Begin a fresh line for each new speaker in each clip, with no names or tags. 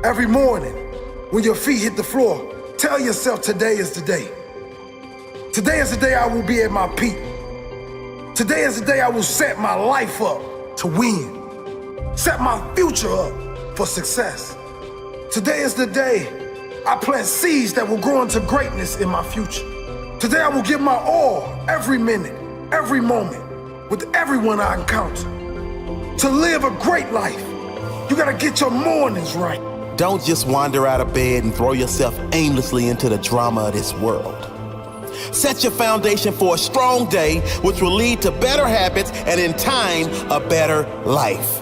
Every morning, when your feet hit the floor, tell yourself today is the day. Today is the day I will be at my peak. Today is the day I will set my life up to win. Set my future up for success. Today is the day I plant seeds that will grow into greatness in my future. Today I will give my all every minute, every moment, with everyone I encounter. To live a great life, you gotta get your mornings right.
Don't just wander out of bed and throw yourself aimlessly into the drama of this world. Set your foundation for a strong day, which will lead to better habits and in time, a better life.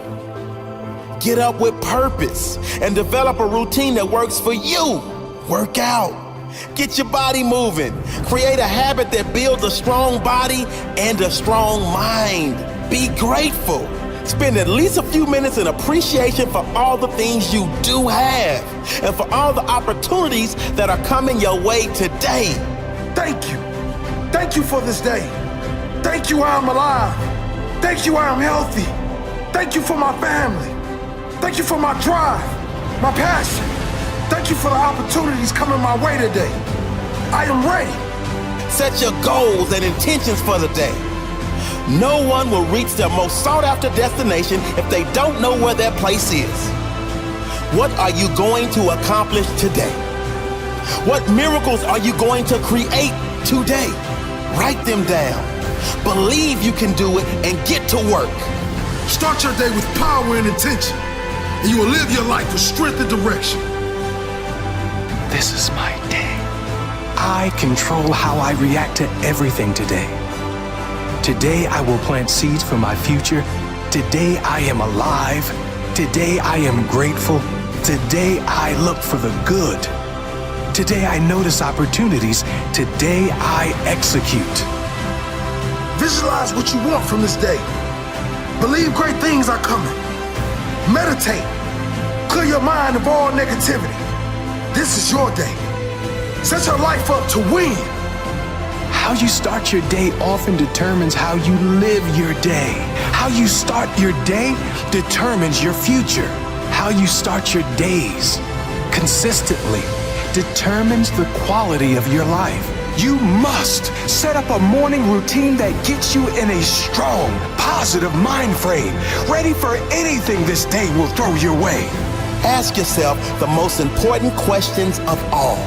Get up with purpose and develop a routine that works for you. Work out. Get your body moving. Create a habit that builds a strong body and a strong mind. Be grateful. Spend at least a few minutes in appreciation for all the things you do have and for all the opportunities that are coming your way today.
Thank you. Thank you for this day. Thank you I'm alive. Thank you I'm healthy. Thank you for my family. Thank you for my drive, my passion. Thank you for the opportunities coming my way today. I am ready.
Set your goals and intentions for the day. No one will reach their most sought after destination if they don't know where their place is. What are you going to accomplish today? What miracles are you going to create today? Write them down. Believe you can do it and get to work.
Start your day with power and intention, and you will live your life with strength and direction.
This is my day. I control how I react to everything today. Today I will plant seeds for my future. Today I am alive. Today I am grateful. Today I look for the good. Today I notice opportunities. Today I execute.
Visualize what you want from this day. Believe great things are coming. Meditate. Clear your mind of all negativity. This is your day. Set your life up to win.
How you start your day often determines how you live your day. How you start your day determines your future. How you start your days consistently determines the quality of your life. You must set up a morning routine that gets you in a strong, positive mind frame, ready for anything this day will throw your way.
Ask yourself the most important questions of all.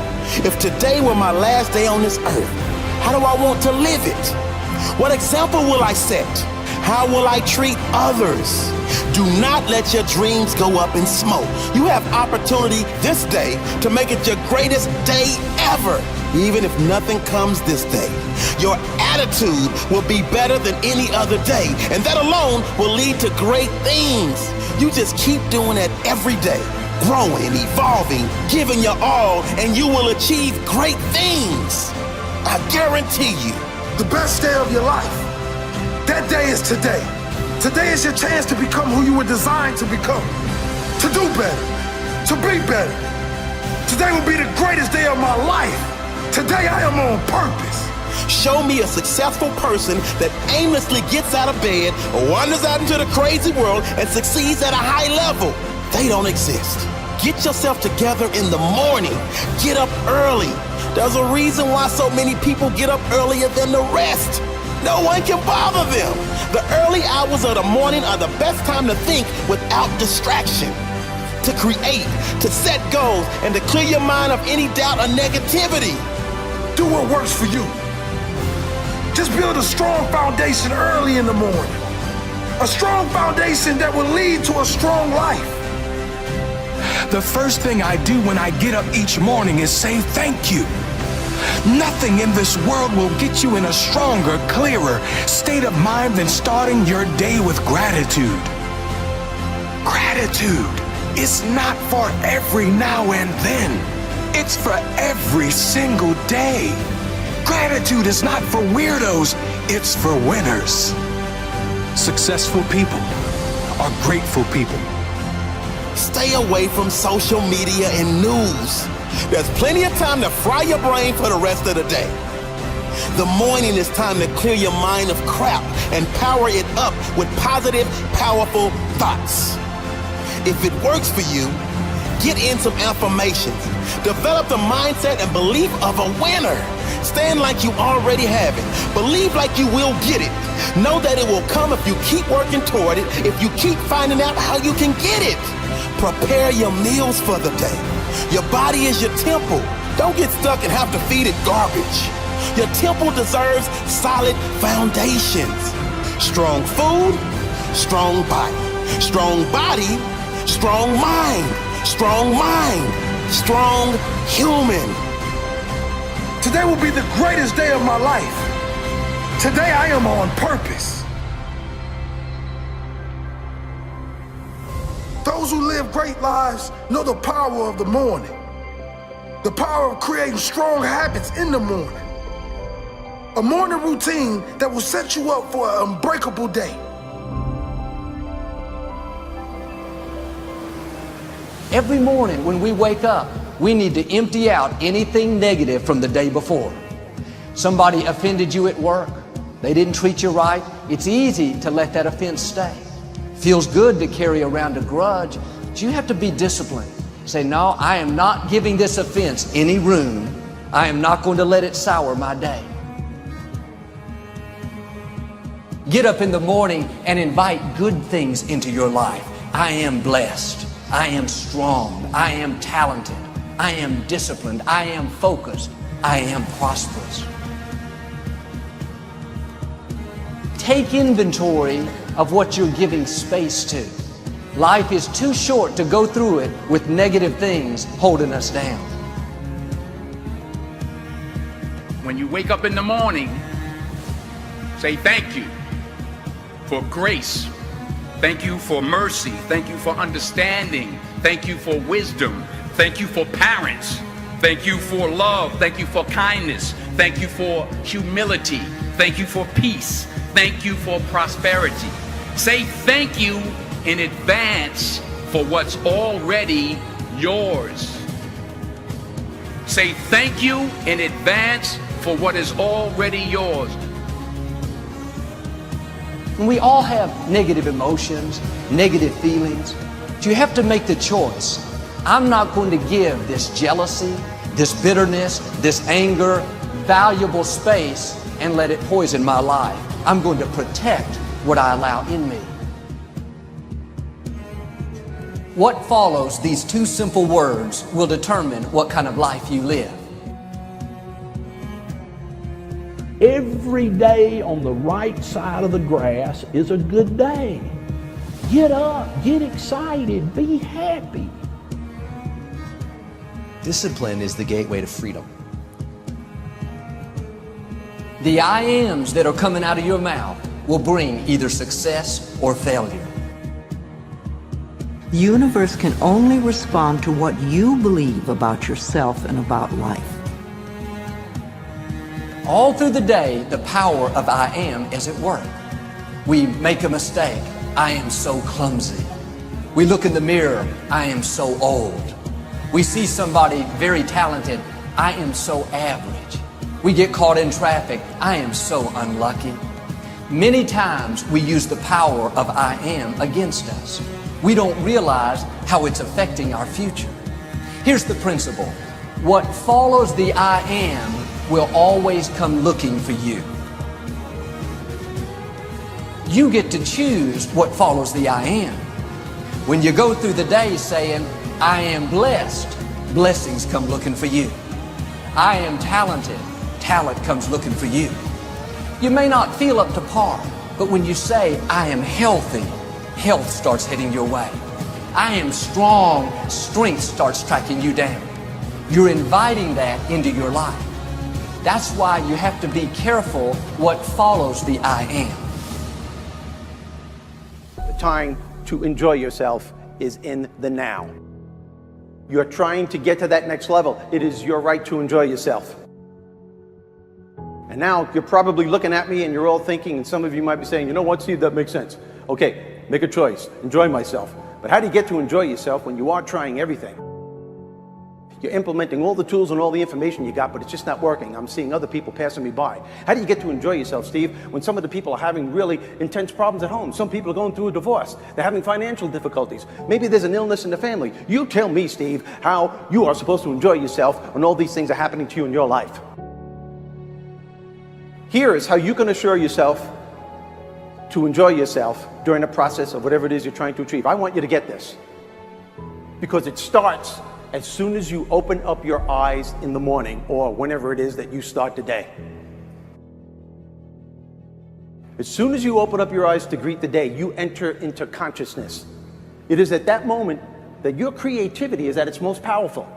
If today were my last day on this earth, how do I want to live it? What example will I set? How will I treat others? Do not let your dreams go up in smoke. You have opportunity this day to make it your greatest day ever, even if nothing comes this day. Your attitude will be better than any other day, and that alone will lead to great things. You just keep doing it every day, growing, evolving, giving your all, and you will achieve great things. I guarantee you.
The best day of your life. That day is today. Today is your chance to become who you were designed to become. To do better. To be better. Today will be the greatest day of my life. Today I am on purpose.
Show me a successful person that aimlessly gets out of bed, wanders out into the crazy world, and succeeds at a high level. They don't exist. Get yourself together in the morning. Get up early. There's a reason why so many people get up earlier than the rest. No one can bother them. The early hours of the morning are the best time to think without distraction, to create, to set goals, and to clear your mind of any doubt or negativity.
Do what works for you. Just build a strong foundation early in the morning. A strong foundation that will lead to a strong life.
The first thing I do when I get up each morning is say thank you. Nothing in this world will get you in a stronger, clearer state of mind than starting your day with gratitude. Gratitude is not for every now and then. It's for every single day. Gratitude is not for weirdos, it's for winners. Successful people are grateful people.
Stay away from social media and news. There's plenty of time to fry your brain for the rest of the day. The morning is time to clear your mind of crap and power it up with positive, powerful thoughts. If it works for you, get in some affirmations. Develop the mindset and belief of a winner. Stand like you already have it. Believe like you will get it. Know that it will come if you keep working toward it, if you keep finding out how you can get it. Prepare your meals for the day. Your body is your temple. Don't get stuck and have to feed it garbage. Your temple deserves solid foundations. Strong food, strong body. Strong body, strong mind. Strong mind, strong human.
Today will be the greatest day of my life. Today I am on purpose. Those who live great lives know the power of the morning. The power of creating strong habits in the morning. A morning routine that will set you up for an unbreakable day.
Every morning when we wake up, we need to empty out anything negative from the day before. Somebody offended you at work. They didn't treat you right. It's easy to let that offense stay. Feels good to carry around a grudge, but you have to be disciplined. Say, no, I am not giving this offense any room. I am not going to let it sour my day. Get up in the morning and invite good things into your life. I am blessed. I am strong. I am talented. I am disciplined. I am focused. I am prosperous. Take inventory of what you're giving space to. Life is too short to go through it with negative things holding us down.
When you wake up in the morning, say thank you for grace. Thank you for mercy. Thank you for understanding. Thank you for wisdom. Thank you for parents. Thank you for love. Thank you for kindness. Thank you for humility. Thank you for peace. Thank you for prosperity. Say thank you in advance for what's already yours. Say thank you in advance for what is already yours.
We all have negative emotions, negative feelings, but you have to make the choice. I'm not going to give this jealousy, this bitterness, this anger, valuable space and let it poison my life. I'm going to protect what I allow in me. What follows these two simple words will determine what kind of life you live.
Every day on the right side of the grass is a good day. Get up, get excited, be happy.
Discipline is the gateway to freedom.
The I ams that are coming out of your mouth will bring either success or failure.
The universe can only respond to what you believe about yourself and about life.
All through the day, the power of I am is at work. We make a mistake. I am so clumsy. We look in the mirror. I am so old. We see somebody very talented. I am so average. We get caught in traffic. I am so unlucky. Many times we use the power of I am against us. We don't realize how it's affecting our future. Here's the principle. What follows the I am will always come looking for you. You get to choose what follows the I am. When you go through the day saying, I am blessed, blessings come looking for you. I am talented, talent comes looking for you. You may not feel up to par, but when you say, I am healthy, health starts heading your way. I am strong, strength starts tracking you down. You're inviting that into your life. That's why you have to be careful what follows the I am.
The time to enjoy yourself is in the now. You're trying to get to that next level. It is your right to enjoy yourself. And now you're probably looking at me and you're all thinking, and some of you might be saying, you know what, Steve, that makes sense. Okay, make a choice, enjoy myself. But how do you get to enjoy yourself when you are trying everything? You're implementing all the tools and all the information you got, but it's just not working. I'm seeing other people passing me by. How do you get to enjoy yourself, Steve, when some of the people are having really intense problems at home? Some people are going through a divorce. They're having financial difficulties. Maybe there's an illness in the family. You tell me, Steve, how you are supposed to enjoy yourself when all these things are happening to you in your life. Here is how you can assure yourself to enjoy yourself during the process of whatever it is you're trying to achieve. I want you to get this, because it starts as soon as you open up your eyes in the morning or whenever it is that you start the day. As soon as you open up your eyes to greet the day, you enter into consciousness. It is at that moment that your creativity is at its most powerful.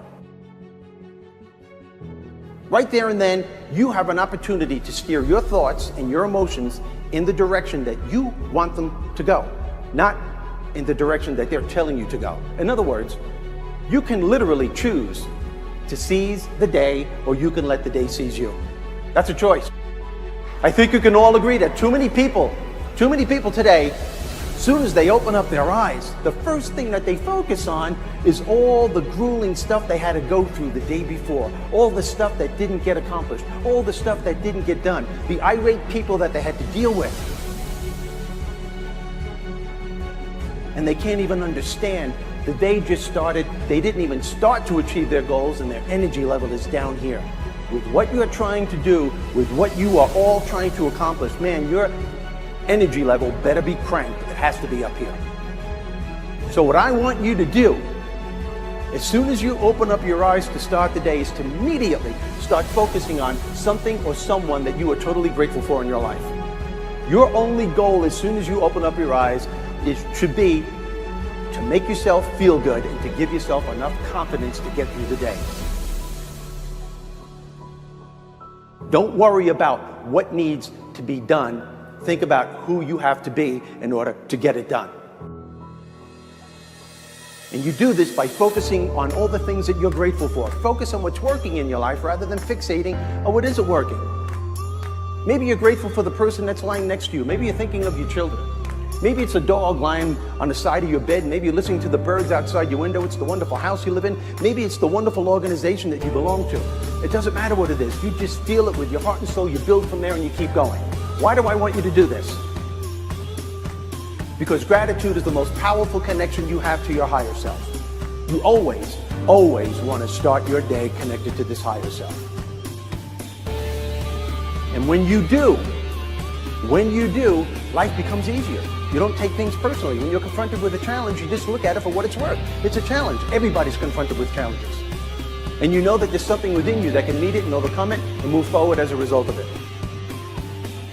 Right there and then, you have an opportunity to steer your thoughts and your emotions in the direction that you want them to go, not in the direction that they're telling you to go. In other words, you can literally choose to seize the day, or you can let the day seize you. That's a choice. I think you can all agree that too many people today, as soon as they open up their eyes, the first thing that they focus on is all the grueling stuff they had to go through the day before, all the stuff that didn't get accomplished, all the stuff that didn't get done, the irate people that they had to deal with. And they can't even understand the day just started. They didn't even start to achieve their goals, and their energy level is down here. With what you're trying to do, with what you are all trying to accomplish, man, your energy level better be cranked. It has to be up here. So what I want you to do, as soon as you open up your eyes to start the day, is to immediately start focusing on something or someone that you are totally grateful for in your life. Your only goal as soon as you open up your eyes should be to make yourself feel good and to give yourself enough confidence to get through the day. Don't worry about what needs to be done. Think about who you have to be in order to get it done. And you do this by focusing on all the things that you're grateful for. Focus on what's working in your life rather than fixating on what isn't working. Maybe you're grateful for the person that's lying next to you. Maybe you're thinking of your children. Maybe it's a dog lying on the side of your bed. Maybe you're listening to the birds outside your window. It's the wonderful house you live in. Maybe it's the wonderful organization that you belong to. It doesn't matter what it is. You just feel it with your heart and soul. You build from there and you keep going. Why do I want you to do this? Because gratitude is the most powerful connection you have to your higher self. You always, always want to start your day connected to this higher self. And when you do, life becomes easier. You don't take things personally. When you're confronted with a challenge, you just look at it for what it's worth. It's a challenge. Everybody's confronted with challenges. And you know that there's something within you that can meet it and overcome it and move forward as a result of it.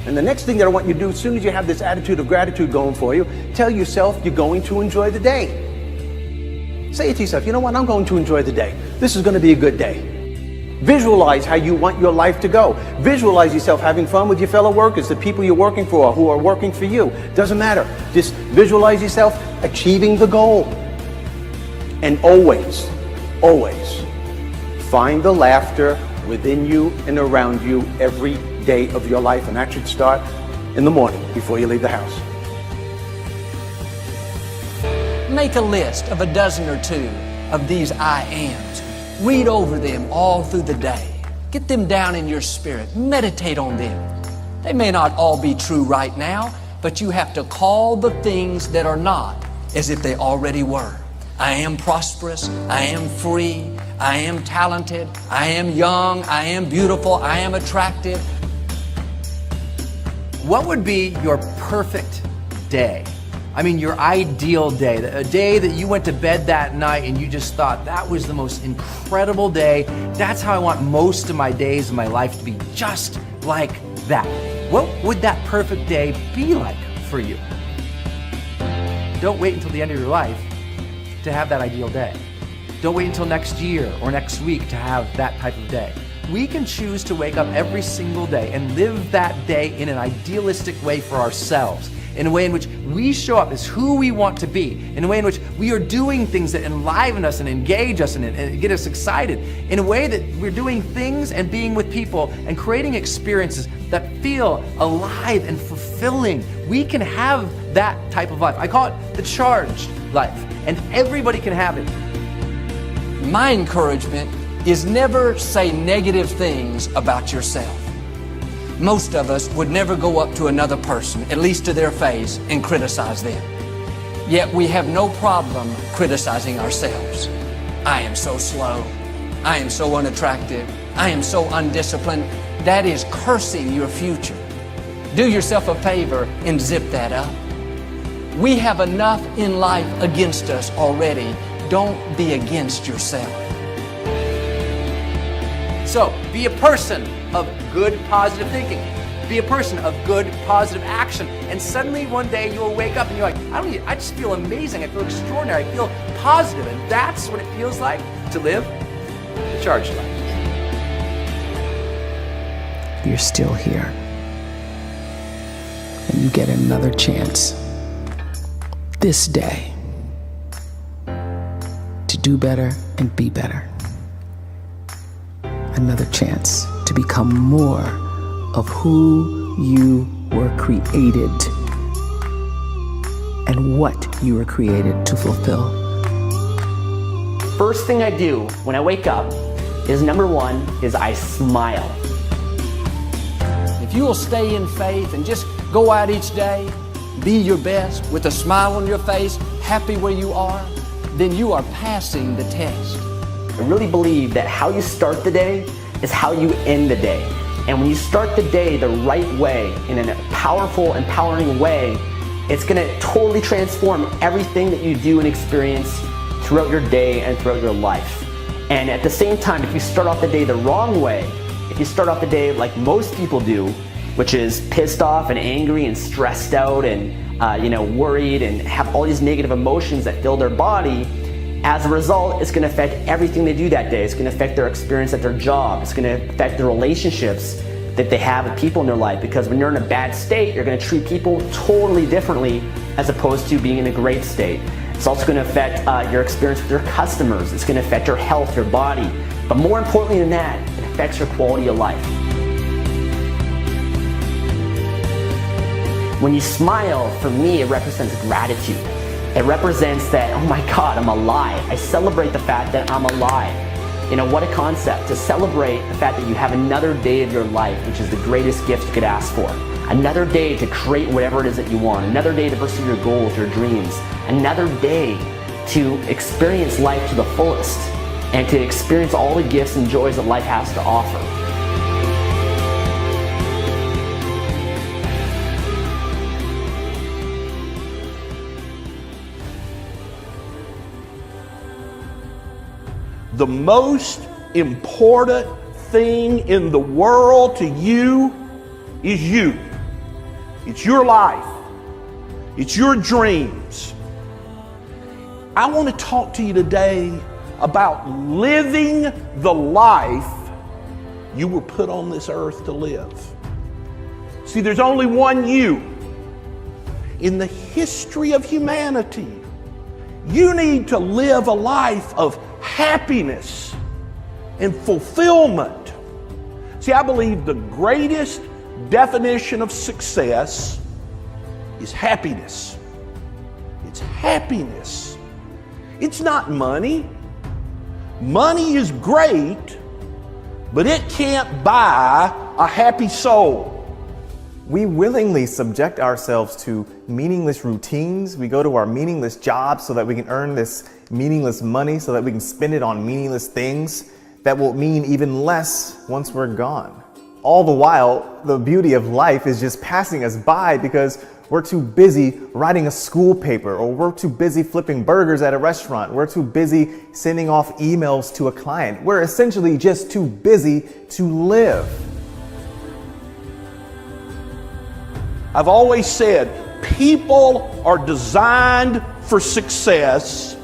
And the next thing that I want you to do, as soon as you have this attitude of gratitude going for you, tell yourself you're going to enjoy the day. Say it to yourself, you know what, I'm going to enjoy the day. This is going to be a good day. Visualize how you want your life to go. Visualize yourself having fun with your fellow workers, the people you're working for, who are working for you. Doesn't matter. Just visualize yourself achieving the goal. And always, always find the laughter within you and around you every day of your life. And that should start in the morning before you leave the house.
Make a list of a dozen or two of these I ams. Read over them all through the day. Get them down in your spirit. Meditate on them. They may not all be true right now, but you have to call the things that are not as if they already were. I am prosperous. I am free. I am talented. I am young. I am beautiful. I am attractive.
What would be your perfect day? I mean, your ideal day, a day that you went to bed that night and you just thought that was the most incredible day. That's how I want most of my days of my life to be, just like that. What would that perfect day be like for you? Don't wait until the end of your life to have that ideal day. Don't wait until next year or next week to have that type of day. We can choose to wake up every single day and live that day in an idealistic way for ourselves, in a way in which we show up as who we want to be, in a way in which we are doing things that enliven us and engage us and get us excited, in a way that we're doing things and being with people and creating experiences that feel alive and fulfilling. We can have that type of life. I call it the charged life, and everybody can have it.
My encouragement is never say negative things about yourself. Most of us would never go up to another person, at least to their face, and criticize them. Yet we have no problem criticizing ourselves. I am so slow. I am so unattractive. I am so undisciplined. That is cursing your future. Do yourself a favor and zip that up. We have enough in life against us already. Don't be against yourself.
So, be a person of good, positive thinking. Be a person of good, positive action. And suddenly one day you'll wake up and you're like, I just feel amazing. I feel extraordinary. I feel positive. And that's what it feels like to live a charged life.
You're still here. And you get another chance this day to do better and be better. Another chance to become more of who you were created and what you were created to fulfill.
First thing I do when I wake up is number one is I smile.
If you will stay in faith and just go out each day, be your best with a smile on your face, happy where you are, then you are passing the test.
I really believe that how you start the day is how you end the day. And when you start the day the right way, in a powerful, empowering way, it's gonna totally transform everything that you do and experience throughout your day and throughout your life. And at the same time, if you start off the day the wrong way, if you start off the day like most people do, which is pissed off and angry and stressed out and worried and have all these negative emotions that fill their body, as a result, it's going to affect everything they do that day. It's going to affect their experience at their job. It's going to affect the relationships that they have with people in their life, because when you're in a bad state, you're going to treat people totally differently as opposed to being in a great state. It's also going to affect your experience with your customers. It's going to affect your health, your body. But more importantly than that, it affects your quality of life. When you smile, for me, it represents gratitude. It represents that, oh my God, I'm alive. I celebrate the fact that I'm alive. You know, what a concept, to celebrate the fact that you have another day of your life, which is the greatest gift you could ask for. Another day to create whatever it is that you want. Another day to pursue your goals, your dreams. Another day to experience life to the fullest and to experience all the gifts and joys that life has to offer.
The most important thing in the world to you is you. It's your life. It's your dreams. I want to talk to you today about living the life you were put on this earth to live. See, there's only one you. In the history of humanity, you need to live a life of happiness and fulfillment. See, I believe the greatest definition of success is happiness. It's happiness. It's not money. Money is great, but it can't buy a happy soul.
We willingly subject ourselves to meaningless routines. We go to our meaningless jobs so that we can earn this meaningless money, so that we can spend it on meaningless things that will mean even less once we're gone. All the while, the beauty of life is just passing us by because we're too busy writing a school paper, or we're too busy flipping burgers at a restaurant. We're too busy sending off emails to a client. We're essentially just too busy to live.
I've always said, people are designed for success,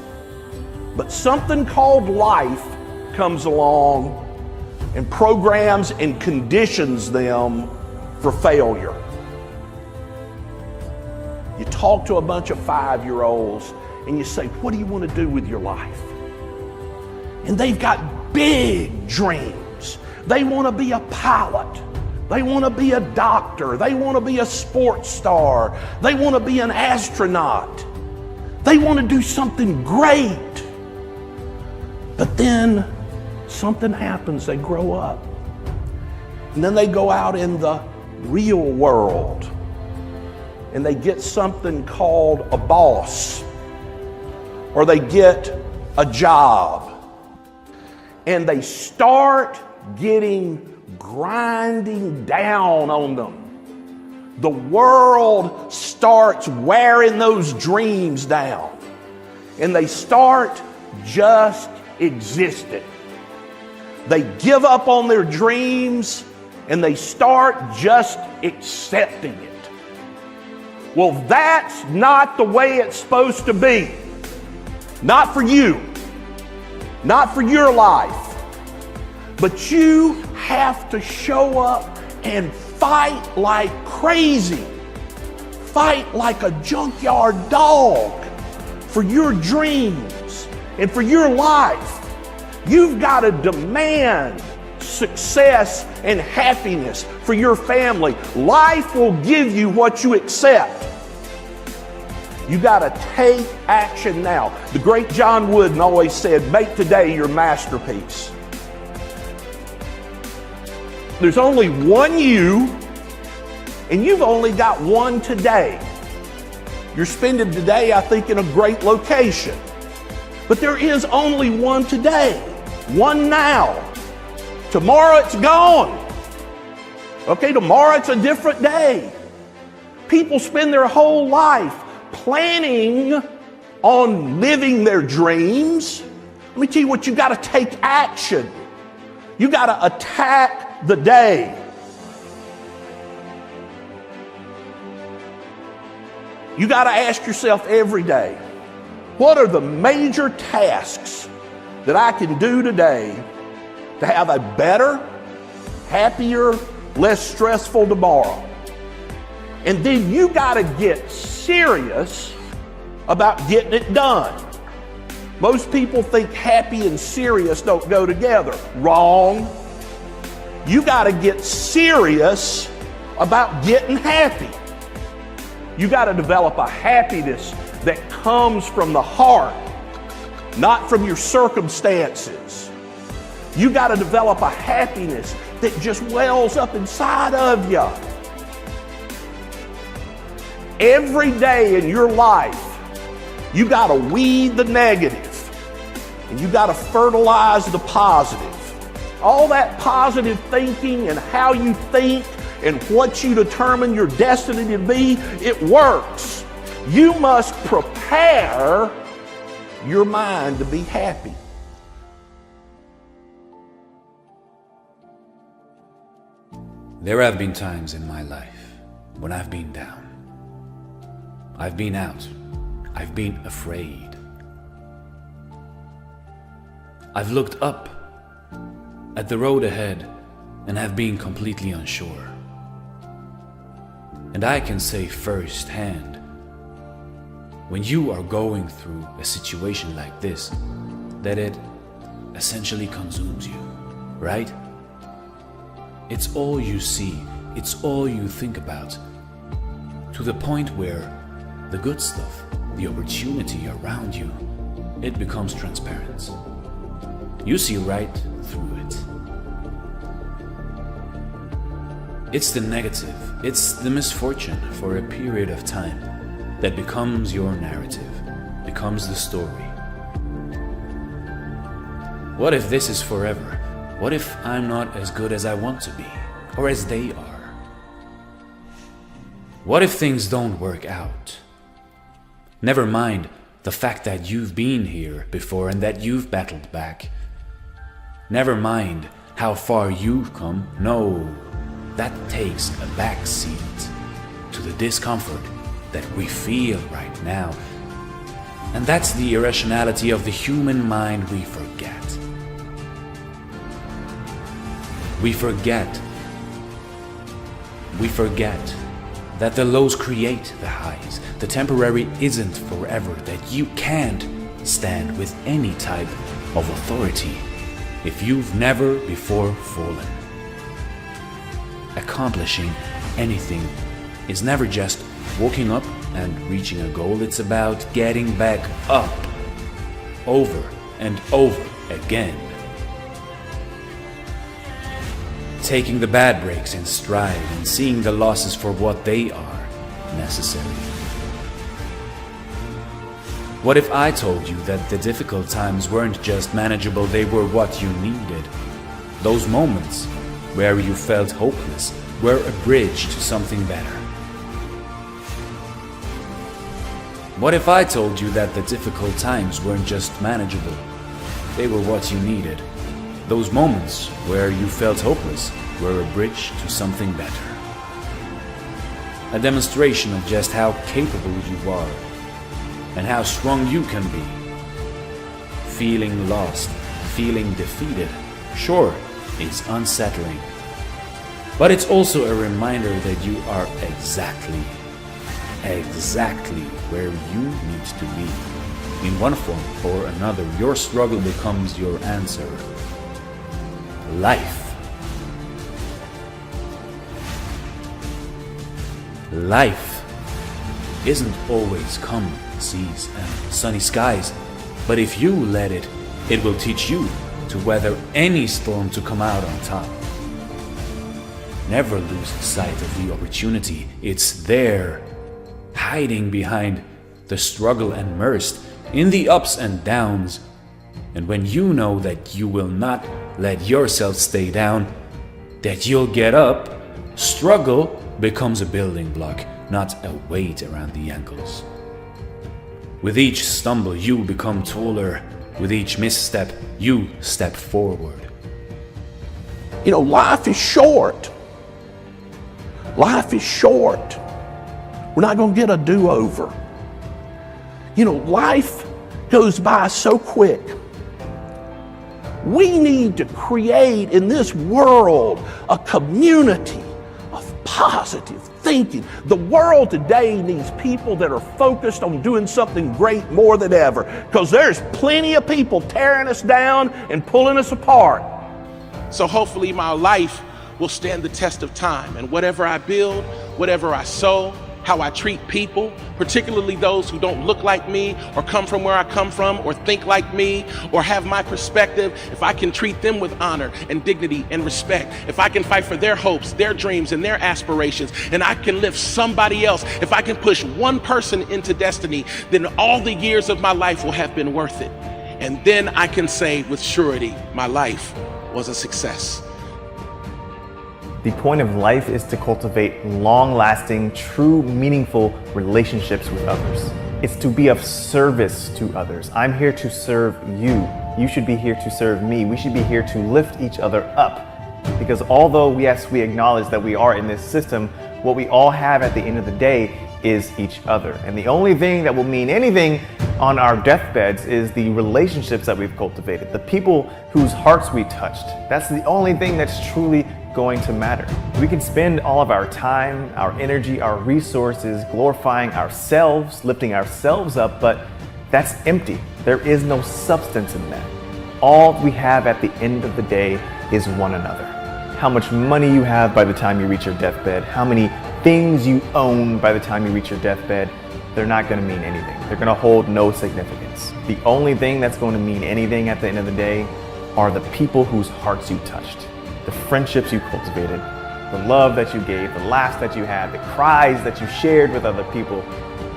but something called life comes along and programs and conditions them for failure. You talk to a bunch of 5-year-olds and you say, what do you want to do with your life? And they've got big dreams. They want to be a pilot. They want to be a doctor. They want to be a sports star. They want to be an astronaut. They want to do something great. But then something happens, they grow up. And then they go out in the real world and they get something called a boss, or they get a job, and they start grinding down on them. The world starts wearing those dreams down, and they start just existing. They give up on their dreams and they start just accepting it. Well, that's not the way it's supposed to be. Not for you. Not for your life. But you have to show up and fight like crazy. Fight like a junkyard dog for your dreams and for your life. You've got to demand success and happiness for your family. Life will give you what you accept. You got to take action now. The great John Wooden always said, make today your masterpiece. There's only one you, and you've only got one today. You're spending today, I think, in a great location. But there is only one today, one now. Tomorrow it's gone. Okay, tomorrow it's a different day. People spend their whole life planning on living their dreams. Let me tell you what, you got to take action. You got to attack the day. You got to ask yourself every day, what are the major tasks that I can do today to have a better, happier, less stressful tomorrow? And then you got to get serious about getting it done. Most people think happy and serious don't go together. Wrong. You got to get serious about getting happy. You got to develop a happiness that comes from the heart, not from your circumstances. You got to develop a happiness that just wells up inside of you. Every day in your life, you got to weed the negative and you got to fertilize the positive. All that positive thinking and how you think and what you determine your destiny to be, it works. You must prepare your mind to be happy.
There have been times in my life when I've been down. I've been out. I've been afraid. I've looked up at the road ahead and have been completely unsure. And I can say firsthand, when you are going through a situation like this, that it essentially consumes you, right? It's all you see, it's all you think about, to the point where the good stuff, the opportunity around you, it becomes transparent. You see right through it. It's the negative, it's the misfortune for a period of time that becomes your narrative, becomes the story. What if this is forever? What if I'm not as good as I want to be, or as they are? What if things don't work out? Never mind the fact that you've been here before and that you've battled back. Never mind how far you've come. No, that takes a back seat to the discomfort that we feel right now. And that's the irrationality of the human mind we forget. We forget that the lows create the highs. The temporary isn't forever, that you can't stand with any type of authority if you've never before fallen. Accomplishing anything is never just waking up and reaching a goal. It's about getting back up over and over again. taking the bad breaks in stride and seeing the losses for what they are, necessary. What if I told you that the difficult times weren't just manageable, they were what you needed? Those moments where you felt hopeless were a bridge to something better. What if I told you that the difficult times weren't just manageable, they were what you needed? Those moments where you felt hopeless were a bridge to something better. A demonstration of just how capable you are and how strong you can be. Feeling lost, feeling defeated, sure, is unsettling. But it's also a reminder that you are exactly where you need to be. In one form or another, your struggle becomes your answer. Life. Life isn't always calm seas and sunny skies, but if you let it, it will teach you to weather any storm to come out on top. Never lose sight of the opportunity. It's there, hiding behind the struggle and immersed in the ups and downs. And when you know that you will not let yourself stay down, that you'll get up, struggle becomes a building block, not a weight around the ankles. With each stumble, you become taller. With each misstep, you step forward.
You know, life is short. Life is short. We're not going to get a do-over. You know, life goes by so quick. We need to create in this world a community of positive thinking. The world today needs people that are focused on doing something great more than ever, because there's plenty of people tearing us down and pulling us apart.
So hopefully my life will stand the test of time, and whatever I build, whatever I sow, how I treat people, particularly those who don't look like me or come from where I come from or think like me or have my perspective, if I can treat them with honor and dignity and respect, if I can fight for their hopes, their dreams, and their aspirations, and I can lift somebody else, if I can push one person into destiny, then all the years of my life will have been worth it. And then I can say with surety, my life was a success.
The point of life is to cultivate long-lasting, true, meaningful relationships with others. It's to be of service to others. I'm here to serve you. You should be here to serve me. We should be here to lift each other up. Because although, yes, we acknowledge that we are in this system, what we all have at the end of the day is each other. And the only thing that will mean anything on our deathbeds is the relationships that we've cultivated, the people whose hearts we touched. That's the only thing that's truly going to matter. We can spend all of our time, our energy, our resources glorifying ourselves, lifting ourselves up, but that's empty. There is no substance in that. All we have at the end of the day is one another. How much money you have by the time you reach your deathbed, how many things you own by the time you reach your deathbed, they're not going to mean anything. They're going to hold no significance. The only thing that's going to mean anything at the end of the day are the people whose hearts you touched, the friendships you cultivated, the love that you gave, the laughs that you had, the cries that you shared with other people.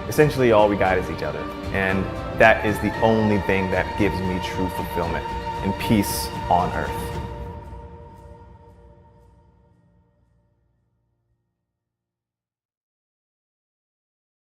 Essentially, all we got is each other. And that is the only thing that gives me true fulfillment and peace on earth.